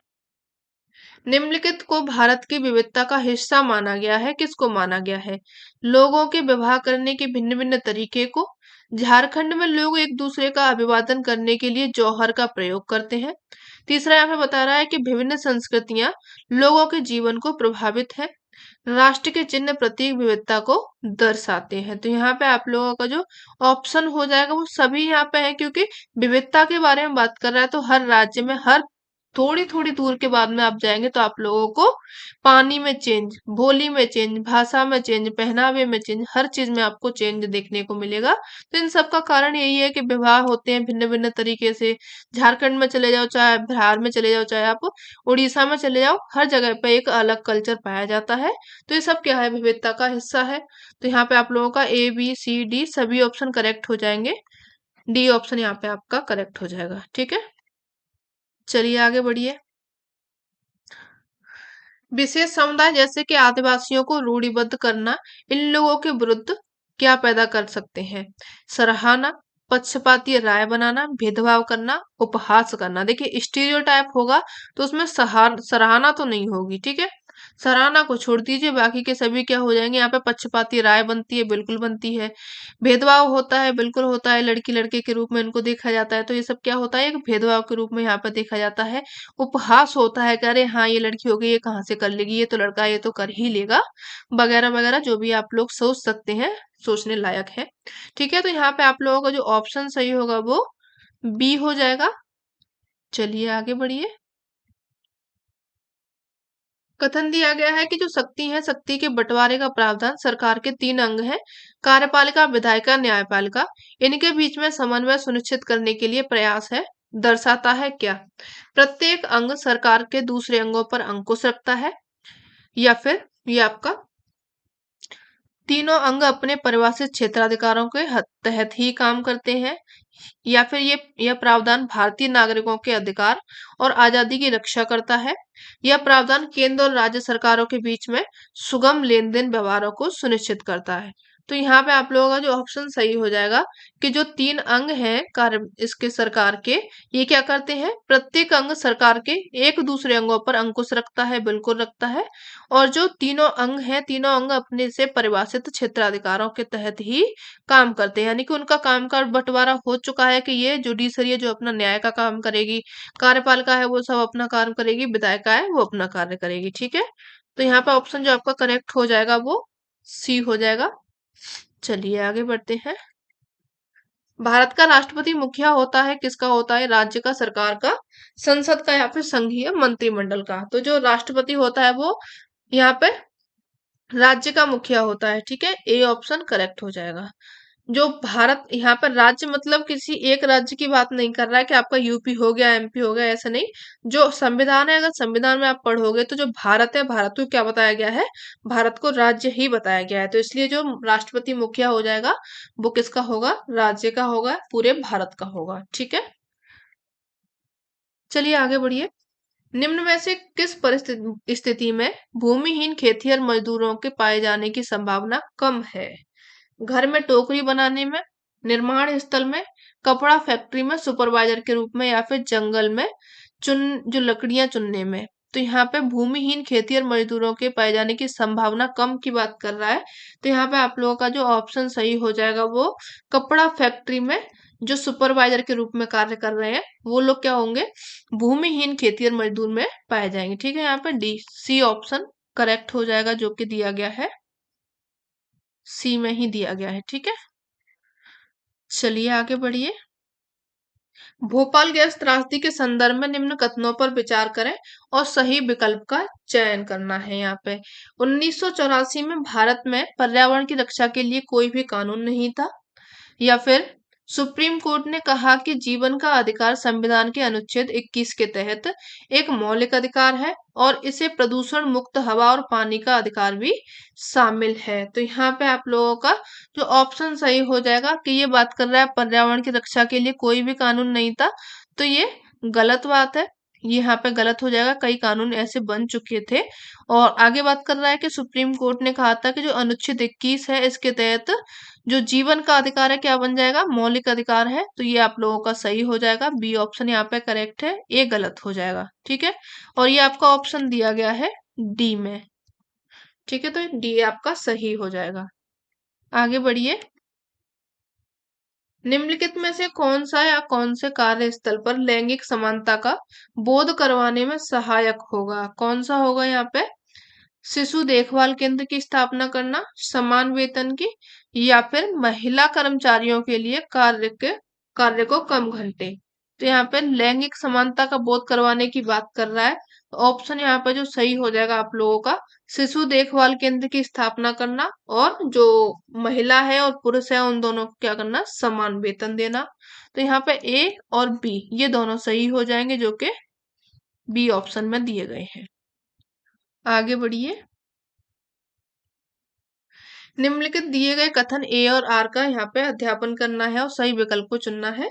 निम्नलिखित को भारत की विविधता का हिस्सा माना गया है, किसको माना गया है, लोगों के विवाह करने के भिन्न भिन्न तरीके को, झारखंड में लोग एक दूसरे का अभिवादन करने के लिए जौहर का प्रयोग करते हैं। तीसरा यहाँ पे बता रहा है कि विभिन्न संस्कृतियां लोगों के जीवन को प्रभावित है, राष्ट्र के चिन्ह प्रतीक विविधता को दर्शाते हैं। तो यहाँ पे आप लोगों का जो ऑप्शन हो जाएगा वो सभी यहाँ पे है, क्योंकि विविधता के बारे में बात कर रहा है, तो हर राज्य में हर थोड़ी थोड़ी दूर के बाद में आप जाएंगे तो आप लोगों को पानी में चेंज, बोली में चेंज, भाषा में चेंज, पहनावे में चेंज, हर चीज में आपको चेंज देखने को मिलेगा। तो इन सब का कारण यही है कि विवाह होते हैं भिन्न भिन्न तरीके से। झारखंड में चले जाओ, चाहे बिहार में चले जाओ, चाहे आप उड़ीसा में चले जाओ, हर जगह पे एक अलग कल्चर पाया जाता है। तो ये सब क्या है, विविधता का हिस्सा है। तो यहाँ पे आप लोगों का ए बी सी डी सभी ऑप्शन करेक्ट हो जाएंगे, डी ऑप्शन यहाँ पे आपका करेक्ट हो जाएगा। ठीक है, चलिए आगे बढ़िए। विशेष समुदाय जैसे कि आदिवासियों को रूढ़िबद्ध करना इन लोगों के विरुद्ध क्या पैदा कर सकते हैं, सराहना, पक्षपाती राय बनाना, भेदभाव करना, उपहास करना। देखिए स्टीरियोटाइप होगा तो उसमें सराहना तो नहीं होगी, ठीक है। सराहना को छोड़ दीजिए, बाकी के सभी क्या हो जाएंगे। यहाँ पे पक्षपाती राय बनती है, बिल्कुल बनती है। भेदभाव होता है, बिल्कुल होता है। लड़की लड़के के रूप में इनको देखा जाता है, तो ये सब क्या होता है, एक भेदभाव के रूप में यहाँ पे देखा जाता है। उपहास होता है कि अरे हाँ ये लड़की हो गई, ये कहाँ से कर लेगी, ये तो लड़का है, ये तो कर ही लेगा, वगैरह वगैरह, जो भी आप लोग सोच सकते हैं, सोचने लायक है। ठीक है, तो यहाँ पे आप लोगों का जो ऑप्शन सही होगा वो बी हो जाएगा। चलिए आगे बढ़िए। कथन दिया गया है कि जो शक्ति है, शक्ति के बंटवारे का प्रावधान सरकार के 3 अंग हैं, कार्यपालिका, विधायिका, न्यायपालिका। इनके बीच में समन्वय सुनिश्चित करने के लिए प्रयास है। दर्शाता है क्या? प्रत्येक अंग सरकार के दूसरे अंगों पर अंकुश रखता है, या फिर ये आपका तीनों अंग अपने परिभाषित क्षेत्राधिकारों के तहत ही काम करते हैं, या फिर ये यह प्रावधान भारतीय नागरिकों के अधिकार और आजादी की रक्षा करता है, यह प्रावधान केंद्र और राज्य सरकारों के बीच में सुगम लेन देन व्यवहारों को सुनिश्चित करता है। तो यहाँ पे आप लोगों का जो ऑप्शन सही हो जाएगा कि जो 3 अंग हैं कार्य इसके सरकार के, ये क्या करते हैं, प्रत्येक अंग सरकार के एक दूसरे अंगों पर अंकुश रखता है, बिल्कुल रखता है। और जो तीनों अंग हैं, तीनों अंग अपने से परिभाषित क्षेत्राधिकारों के तहत ही काम करते हैं, यानी कि उनका काम का बंटवारा हो चुका है कि ये जुडिशरी है जो अपना न्याय का काम करेगी, कार्यपालिका है वो सब अपना काम करेगी, विधायिका है वो अपना कार्य करेगी, ठीक है। तो यहाँ पे ऑप्शन जो आपका करेक्ट हो जाएगा वो सी हो जाएगा। चलिए आगे बढ़ते हैं। भारत का राष्ट्रपति मुखिया होता है, किसका होता है, राज्य का, सरकार का, संसद का, या फिर संघीय मंत्रिमंडल का। तो जो राष्ट्रपति होता है वो यहाँ पे राज्य का मुखिया होता है, ठीक है। ए ऑप्शन करेक्ट हो जाएगा। जो भारत, यहाँ पर राज्य मतलब किसी एक राज्य की बात नहीं कर रहा है कि आपका यूपी हो गया, एमपी हो गया, ऐसा नहीं। जो संविधान है, अगर संविधान में आप पढ़ोगे तो जो भारत है, भारत को क्या बताया गया है, भारत को राज्य ही बताया गया है। तो इसलिए जो राष्ट्रपति मुखिया हो जाएगा वो किसका होगा, राज्य का होगा, पूरे भारत का होगा, ठीक है। चलिए आगे बढ़िए। निम्न में से किस परिस्थिति स्थिति में भूमिहीन खेतिहर मजदूरों के पाए जाने की संभावना कम है? घर में टोकरी बनाने में, निर्माण स्थल में, कपड़ा फैक्ट्री में सुपरवाइजर के रूप में, या फिर जंगल में जो लकड़ियां चुनने में। तो यहाँ पे भूमिहीन खेतिहर मजदूरों के पाए जाने की संभावना कम की बात कर रहा है। तो यहाँ पे आप लोगों का जो ऑप्शन सही हो जाएगा वो कपड़ा फैक्ट्री में जो सुपरवाइजर के रूप में कार्य कर रहे हैं वो लोग क्या होंगे, भूमिहीन खेतिहर मजदूर में पाए जाएंगे, ठीक है। यहाँ पे डी सी ऑप्शन करेक्ट हो जाएगा, जो कि दिया गया है, सी में ही दिया गया है, ठीक है। चलिए आगे बढ़िए। भोपाल गैस त्रासदी के संदर्भ में निम्न कथनों पर विचार करें और सही विकल्प का चयन करना है। यहाँ पे 1984 में भारत में पर्यावरण की रक्षा के लिए कोई भी कानून नहीं था, या फिर सुप्रीम कोर्ट ने कहा कि जीवन का अधिकार संविधान के अनुच्छेद 21 के तहत एक मौलिक अधिकार है और इसे प्रदूषण मुक्त हवा और पानी का अधिकार भी शामिल है। तो यहाँ पे आप लोगों का जो ऑप्शन सही हो जाएगा कि ये बात कर रहा है पर्यावरण की रक्षा के लिए कोई भी कानून नहीं था, तो ये गलत बात है। ये यहाँ पे गलत हो जाएगा, कई कानून ऐसे बन चुके थे। और आगे बात कर रहा है कि सुप्रीम कोर्ट ने कहा था कि जो अनुच्छेद 21 है इसके तहत जो जीवन का अधिकार है क्या बन जाएगा, मौलिक अधिकार है। तो ये आप लोगों का सही हो जाएगा, बी ऑप्शन यहाँ पे करेक्ट है, ए गलत हो जाएगा, ठीक है। और ये आपका ऑप्शन दिया गया है डी में, ठीक है। तो डी आपका सही हो जाएगा। आगे बढ़िए। निम्नलिखित में से कौन सा या कौन से कार्यस्थल पर लैंगिक समानता का बोध करवाने में सहायक होगा? कौन सा होगा यहाँ पे? शिशु देखभाल केंद्र की स्थापना करना, समान वेतन की, या फिर महिला कर्मचारियों के लिए कार्य को कम घंटे। तो यहाँ पे लैंगिक समानता का बोध करवाने की बात कर रहा है। तो ऑप्शन यहाँ पे जो सही हो जाएगा आप लोगों का, शिशु देखभाल केंद्र की स्थापना करना, और जो महिला है और पुरुष है उन दोनों को क्या करना, समान वेतन देना। तो यहाँ पे ए और बी ये दोनों सही हो जाएंगे, जो कि बी ऑप्शन में दिए गए हैं। आगे बढ़िए। निम्नलिखित दिए गए कथन ए और आर का यहाँ पे अध्यापन करना है और सही विकल्प को चुनना है।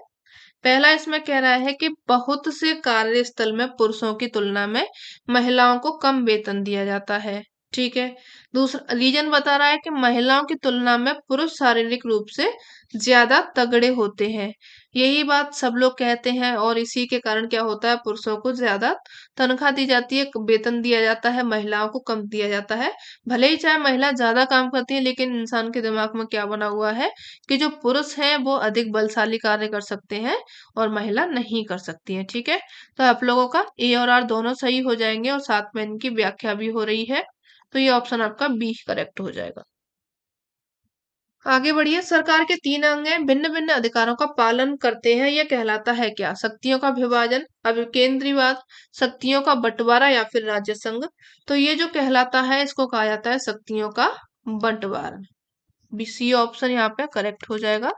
पहला इसमें कह रहा है कि बहुत से कार्यस्थल में पुरुषों की तुलना में महिलाओं को कम वेतन दिया जाता है। ठीक है। दूसरा रीजन बता रहा है कि महिलाओं की तुलना में पुरुष शारीरिक रूप से ज्यादा तगड़े होते हैं। यही बात सब लोग कहते हैं और इसी के कारण क्या होता है, पुरुषों को ज्यादा तनख्वाह दी जाती है, वेतन दिया जाता है, महिलाओं को कम दिया जाता है। भले ही चाहे महिला ज्यादा काम करती है, लेकिन इंसान के दिमाग में क्या बना हुआ है कि जो पुरुष हैं वो अधिक बलशाली कार्य कर सकते हैं और महिला नहीं कर सकती है। ठीक है, तो आप लोगों का ए और आर दोनों सही हो जाएंगे और साथ में इनकी व्याख्या भी हो रही है। तो ये ऑप्शन आपका बी करेक्ट हो जाएगा। आगे बढ़िए। सरकार के तीन अंग हैं, भिन्न भिन्न अधिकारों का पालन करते हैं, यह कहलाता है क्या? शक्तियों का विभाजन, अभिकेंद्रीवाद, शक्तियों का बंटवारा या फिर राज्य संघ। तो ये जो कहलाता है इसको कहा जाता है शक्तियों का बंटवारा। बी सी ऑप्शन यहाँ पे करेक्ट हो जाएगा।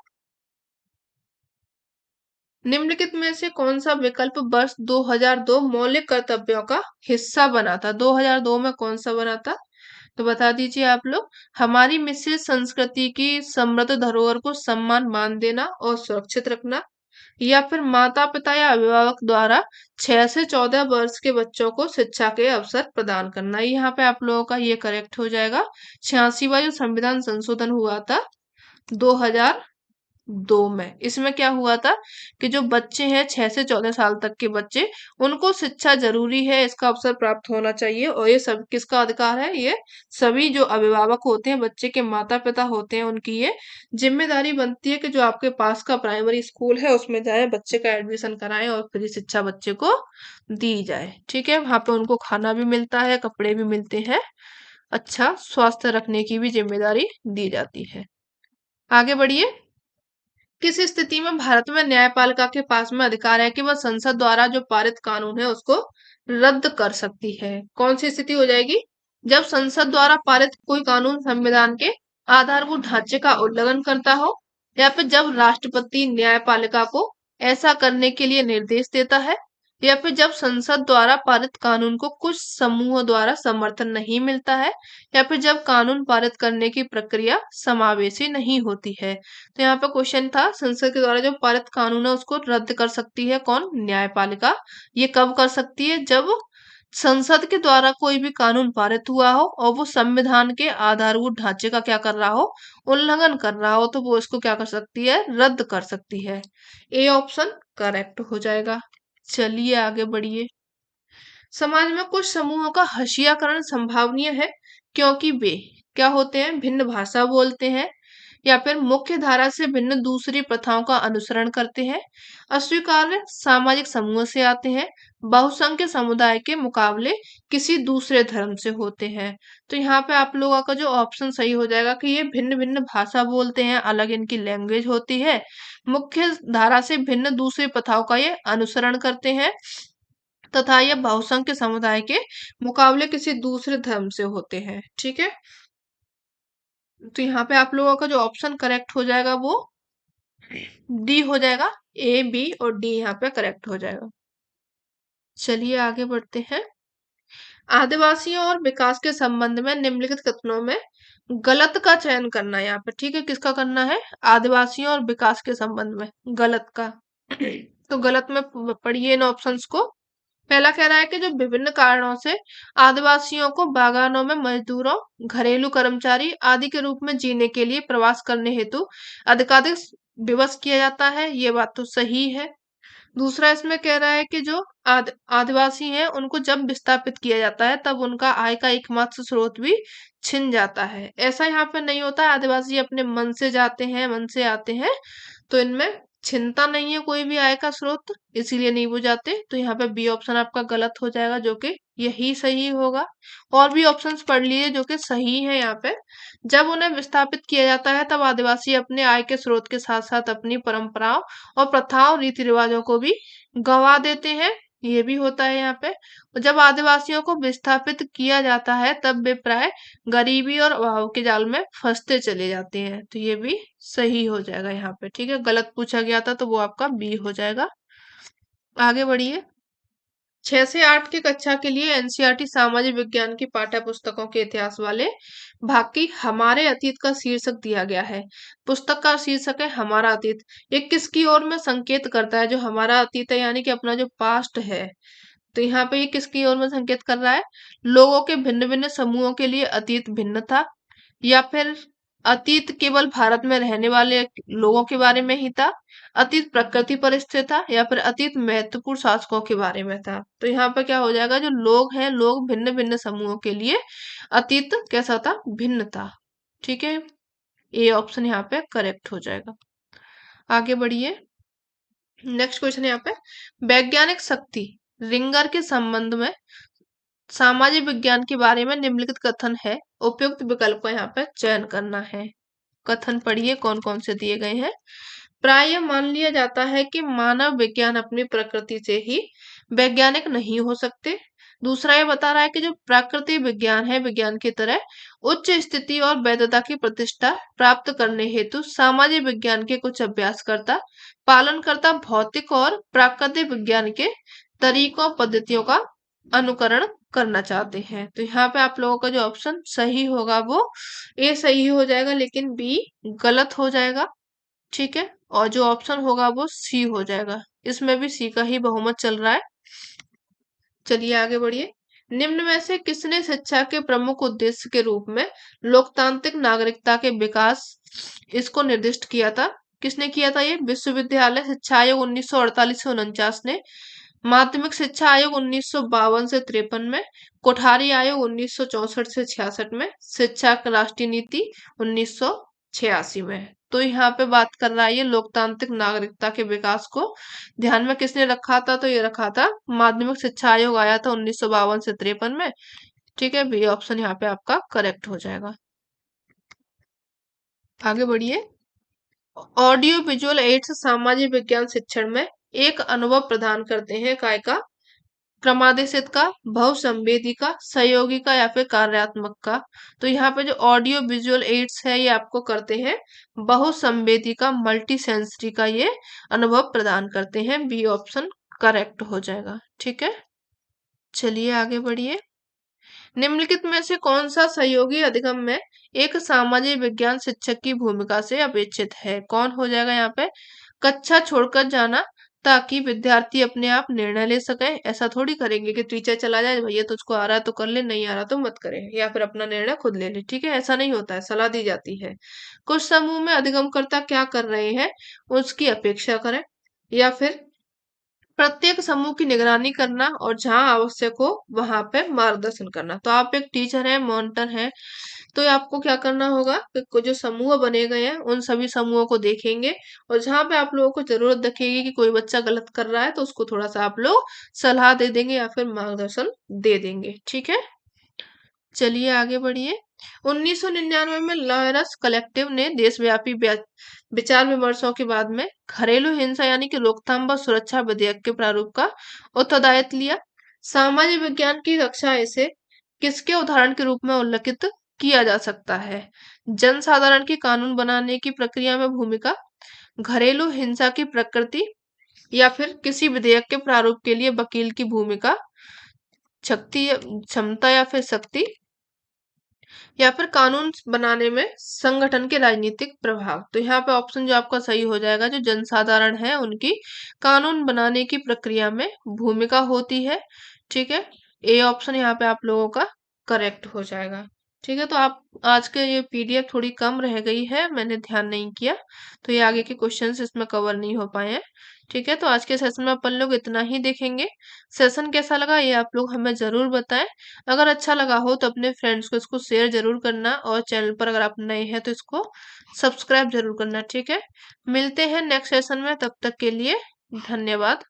निम्नलिखित में से कौन सा विकल्प वर्ष 2002 मौलिक कर्तव्यों का हिस्सा बना था? 2002 में कौन सा बना था? तो बता दीजिए आप लोग। हमारी मिश्रित संस्कृति की समृद्ध धरोहर को सम्मान मान देना और सुरक्षित रखना, या फिर माता पिता या अभिभावक द्वारा 6 से 14 वर्ष के बच्चों को शिक्षा के अवसर प्रदान करना। यहाँ पे आप लोगों का ये करेक्ट हो जाएगा। 86वां जो संविधान संशोधन हुआ था 2002 में, इसमें क्या हुआ था कि जो बच्चे हैं 6 से 14 साल तक के बच्चे, उनको शिक्षा जरूरी है, इसका अवसर प्राप्त होना चाहिए। और ये सब किसका अधिकार है? ये सभी जो अभिभावक होते हैं, बच्चे के माता पिता होते हैं, उनकी ये जिम्मेदारी बनती है कि जो आपके पास का प्राइमरी स्कूल है उसमें जाए, बच्चे का एडमिशन कराएं और फ्री शिक्षा बच्चे को दी जाए। ठीक है, वहां पे उनको खाना भी मिलता है, कपड़े भी मिलते हैं, अच्छा स्वास्थ्य रखने की भी जिम्मेदारी दी जाती है। आगे बढ़िए। किस स्थिति में भारत में न्यायपालिका के पास में अधिकार है कि वह संसद द्वारा जो पारित कानून है उसको रद्द कर सकती है? कौन सी स्थिति हो जाएगी? जब संसद द्वारा पारित कोई कानून संविधान के आधारभूत ढांचे का उल्लंघन करता हो, या फिर जब राष्ट्रपति न्यायपालिका को ऐसा करने के लिए निर्देश देता है, या फिर जब संसद द्वारा पारित कानून को कुछ समूहों द्वारा समर्थन नहीं मिलता है, या फिर जब कानून पारित करने की प्रक्रिया समावेशी नहीं होती है। तो यहाँ पे क्वेश्चन था, संसद के द्वारा जो पारित कानून है उसको रद्द कर सकती है कौन? न्यायपालिका। ये कब कर सकती है? जब संसद के द्वारा कोई भी कानून पारित हुआ हो और वो संविधान के आधारभूत ढांचे का क्या कर रहा हो? उल्लंघन कर रहा हो, तो वो इसको क्या कर सकती है? रद्द कर सकती है। ए ऑप्शन करेक्ट हो जाएगा। चलिए आगे बढ़िए। समाज में कुछ समूहों का हशियाकरण संभावनीय है क्योंकि वे क्या होते हैं? भिन्न भाषा बोलते हैं, या फिर मुख्य धारा से भिन्न दूसरी प्रथाओं का अनुसरण करते हैं, अस्वीकार्य सामाजिक समूह से आते हैं, बहुसंख्य समुदाय के मुकाबले किसी दूसरे धर्म से होते हैं। तो यहाँ पे आप लोगों का जो ऑप्शन सही हो जाएगा कि ये भिन्न भिन्न भाषा बोलते हैं, अलग इनकी लैंग्वेज होती है, मुख्य धारा से भिन्न दूसरी प्रथाओं का ये अनुसरण करते हैं, तथा ये बहुसंख्य समुदाय के मुकाबले किसी दूसरे धर्म से होते हैं। ठीक है, तो यहाँ पे आप लोगों का जो ऑप्शन करेक्ट हो जाएगा वो डी हो जाएगा। ए बी और डी यहाँ पे करेक्ट हो जाएगा। चलिए आगे बढ़ते हैं। आदिवासियों और विकास के संबंध में निम्नलिखित कथनों में गलत का चयन करना है यहाँ पे। ठीक है, किसका करना है? आदिवासियों और विकास के संबंध में गलत का। तो गलत में पढ़िए इन ऑप्शंस को। पहला कह रहा है कि जो विभिन्न कारणों से आदिवासियों को बागानों में मजदूरों, घरेलू कर्मचारी आदि के रूप में जीने के लिए प्रवास करने हेतु अधिकाधिक विवश किया जाता है, ये बात तो सही है। दूसरा इसमें कह रहा है कि जो आदिवासी हैं उनको जब विस्थापित किया जाता है तब उनका आय का एकमात्र स्रोत भी छिन जाता है। ऐसा यहाँ पे नहीं होता है, आदिवासी अपने मन से जाते हैं, मन से आते हैं, तो इनमें छिनता नहीं है कोई भी आय का स्रोत, इसीलिए नहीं वो जाते। तो यहाँ पे बी ऑप्शन आपका गलत हो जाएगा, जो कि यही सही होगा। और भी ऑप्शंस पढ़ लीजिए जो कि सही है यहाँ पे। जब उन्हें विस्थापित किया जाता है तब आदिवासी अपने आय के स्रोत के साथ साथ अपनी परंपराओं और प्रथाओं, रीति रिवाजों को भी गंवा देते हैं, ये भी होता है यहाँ पे। और जब आदिवासियों को विस्थापित किया जाता है तब वे प्राय गरीबी और अभाव के जाल में फंसते चले जाते हैं, तो ये भी सही हो जाएगा यहाँ पे। ठीक है, गलत पूछा गया था तो वो आपका बी हो जाएगा। आगे बढ़िए। 6 से 8 की कक्षा के लिए एनसीईआरटी सामाजिक विज्ञान की पाठ्य पुस्तकों के इतिहास वाले भाग की हमारे अतीत का शीर्षक दिया गया है। पुस्तक का शीर्षक है हमारा अतीत। ये किसकी ओर में संकेत करता है? जो हमारा अतीत है यानी कि अपना जो पास्ट है, तो यहाँ पे ये किसकी ओर में संकेत कर रहा है? लोगों के भिन्न भिन्न समूहों के लिए अतीत भिन्न था, या फिर अतीत केवल भारत में रहने वाले लोगों के बारे में ही था, अतीत प्रकृति पर स्थिर था, या फिर अतीत महत्वपूर्ण शासकों के बारे में था। तो यहाँ पे क्या हो जाएगा, जो लोग हैं, लोग भिन्न भिन्न समूहों के लिए अतीत कैसा था? भिन्न था। ठीक है, ए ऑप्शन यहाँ पे करेक्ट हो जाएगा। आगे बढ़िए, नेक्स्ट क्वेश्चन है यहाँ पे, वैज्ञानिक शक्ति रिंगर के संबंध में सामाजिक विज्ञान के बारे में निम्नलिखित कथन है, उपयुक्त विकल्प का यहाँ पे चयन करना है। कथन पढ़िए कौन कौन से दिए गए हैं। प्राय मान लिया जाता है कि मानव विज्ञान अपनी प्रकृति से ही वैज्ञानिक नहीं हो सकते। दूसरा ये बता रहा है कि जो प्राकृतिक विज्ञान है, विज्ञान की तरह उच्च स्थिति और वैधता की प्रतिष्ठा प्राप्त करने हेतु सामाजिक विज्ञान के कुछ अभ्यासकर्ता पालनकर्ता भौतिक और प्राकृतिक विज्ञान के तरीकों पद्धतियों का अनुकरण करना चाहते हैं। तो यहाँ पे आप लोगों का जो ऑप्शन सही होगा वो ए सही हो जाएगा, लेकिन बी गलत हो जाएगा। ठीक है, और जो ऑप्शन होगा वो सी हो जाएगा। इसमें भी सी का ही बहुमत चल रहा है। चलिए आगे बढ़िए, निम्न में से किसने शिक्षा के प्रमुख उद्देश्य के रूप में लोकतांत्रिक नागरिकता के विकास इसको निर्दिष्ट किया था? किसने किया था ये? विश्वविद्यालय शिक्षा आयोग 1948 से 49 ने, माध्यमिक शिक्षा आयोग 1952 से 53 में, कोठारी आयोग 1964 से 66 में, शिक्षा की राष्ट्रीय नीति 1986 में। तो यहाँ पे बात कर रहा है ये लोकतांत्रिक नागरिकता के विकास को ध्यान में किसने रखा था? तो ये रखा था माध्यमिक शिक्षा आयोग, आया था 1952 से 53 में। ठीक है, बी ऑप्शन यहाँ पे आपका करेक्ट हो जाएगा। आगे बढ़िए, ऑडियो विजुअल एड्स सामाजिक विज्ञान शिक्षण में एक अनुभव प्रदान करते हैं, काय का? क्रमादेशित का, बहुसंवेदी का, सहयोगी का, या फिर कार्यात्मक का? तो यहाँ पे जो ऑडियो विजुअल एड्स है ये आपको करते हैं बहुसंवेदी का, मल्टी सेंसरी का ये अनुभव प्रदान करते हैं। बी ऑप्शन करेक्ट हो जाएगा। ठीक है, चलिए आगे बढ़िए, निम्नलिखित में से कौन सा सहयोगी अधिगम में एक सामाजिक विज्ञान शिक्षक की भूमिका से अपेक्षित है? कौन हो जाएगा यहाँ पे? कक्षा छोड़कर जाना ताकि विद्यार्थी अपने आप निर्णय ले सके। ऐसा थोड़ी करेंगे कि टीचर चला जाए, भैया तुझको आ रहा है तो कर ले, नहीं आ रहा तो मत करे, या फिर अपना निर्णय खुद ले ले। ठीक है, ऐसा नहीं होता है, सलाह दी जाती है। कुछ समूह में अधिगमकर्ता क्या कर रहे हैं उसकी अपेक्षा करें, या फिर प्रत्येक समूह की निगरानी करना और जहां आवश्यक हो वहां पे मार्गदर्शन करना। तो आप एक टीचर हैं, मॉनिटर हैं, तो आपको क्या करना होगा कि जो समूह बने गए हैं उन सभी समूहों को देखेंगे, और जहां पे आप लोगों को जरूरत दिखेगी कि कोई बच्चा गलत कर रहा है तो उसको थोड़ा सा आप लोग सलाह दे देंगे या फिर मार्गदर्शन दे देंगे। ठीक है, चलिए आगे बढ़िए, 1999 में लॉयरस कलेक्टिव ने देशव्यापी विचार विमर्शों के बाद में घरेलू हिंसा यानी कि रोकथाम व सुरक्षा विधेयक के प्रारूप का उत्तरदायित्व लिया। सामाजिक विज्ञान की कक्षा इसे किसके उदाहरण के रूप में उल्लेखित किया जा सकता है? जनसाधारण की कानून बनाने की प्रक्रिया में भूमिका, घरेलू हिंसा की प्रकृति, या फिर किसी विधेयक के प्रारूप के लिए वकील की भूमिका, शक्ति क्षमता या फिर शक्ति, या फिर कानून बनाने में संगठन के राजनीतिक प्रभाव। तो यहाँ पे ऑप्शन जो आपका सही हो जाएगा, जो जनसाधारण है उनकी कानून बनाने की प्रक्रिया में भूमिका होती है। ठीक है, ए ऑप्शन यहाँ पे आप लोगों का करेक्ट हो जाएगा। ठीक है, तो आप आज के ये पीडीएफ थोड़ी कम रह गई है, मैंने ध्यान नहीं किया, तो ये आगे के क्वेश्चंस इसमें कवर नहीं हो पाए हैं। ठीक है, तो आज के सेशन में अपन लोग इतना ही देखेंगे। सेशन कैसा लगा ये आप लोग हमें जरूर बताएं। अगर अच्छा लगा हो तो अपने फ्रेंड्स को इसको शेयर जरूर करना, और चैनल पर अगर आप नए हैं तो इसको सब्सक्राइब जरूर करना। ठीक है, मिलते हैं नेक्स्ट सेशन में, तब तक के लिए धन्यवाद।